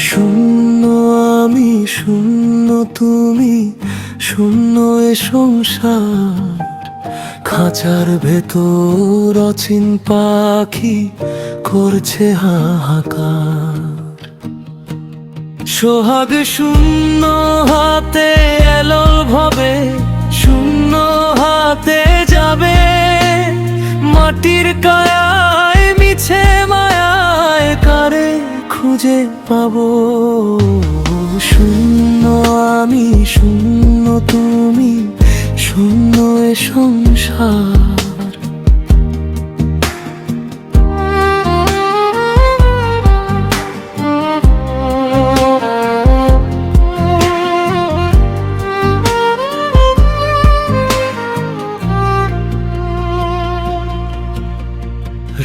শূন্য আমি, শূন্য তুমি, শূন্য এ সংসার। খাঁচার ভেতর অচিন পাখি করছে হাহাকার। সোহাগ শূন্য হাতে এলো ভবে, শূন্য হাতে যাবে। মাটির কায়ায় মিছে মায়ায় কারে খুঁজে পাবো। শূন্য আমি, শূন্য তুমি, শূন্য এ সংসার।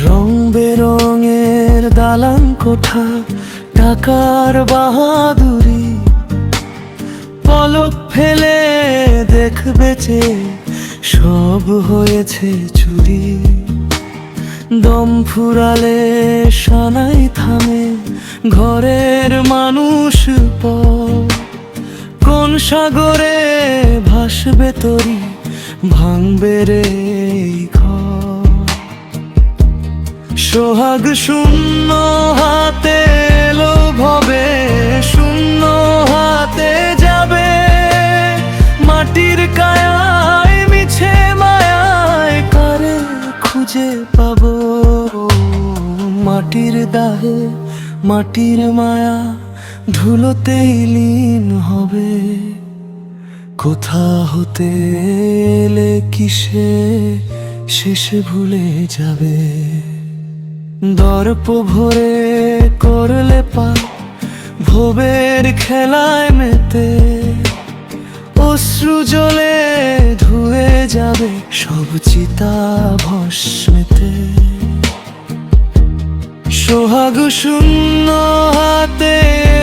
রং বেরঙের দালান কোঠা, টাকার বাহাদুরি। পলক ফেলে দেখবে যে সব হয়েছে চুরি। দম ফুরালে সানাই থামে ঘরের মানুষ পর। কোন সাগরে ভাসবে তরি, ভাঙবে রে এই ঘর। সোহাগ শূন্য হাতে এলো ভবে, শূন্য হাতে যাবে। মাটির কায়ায় মিছে মায়ায় কারে খুঁজে পাবো। মাটির দাহে মাটির মায়া ধুলোতেই লীন হবে। কোথা হতে এলে কিসে শেষে ভুলে যাবে। দর্প ভরে করলে পা ভবের খেলায় মেতে। অশ্রু জলে ধুয়ে যাবে সব চিতা ভস্মেতে। সোহাগ শূন্য হাতে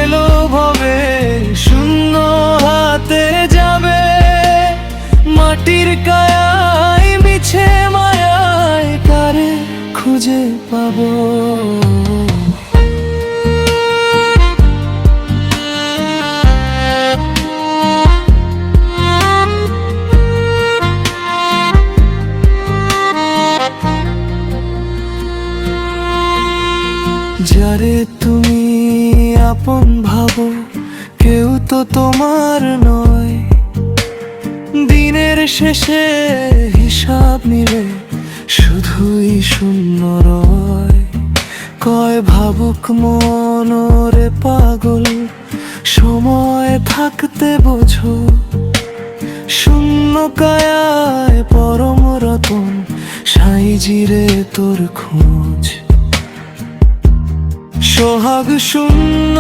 এলো ভবে, শূন্য হাতে যাবে। মাটির কায়ায় মিছে মায়ায় কারে খুঁজে পাবো। যারে তুমি আপন ভাবো, কেউ তো তোমার নয়। দিনের শেষে হিসাব নিলে শুধুই শূন্য রয়। কয় ভাবুক মনরে পাগল, সময় থাকতে বোঝো। শূন্য কায়ায় পরম রতন, সাইজিরে তোর খোঁজ। সোহাগ শূন্য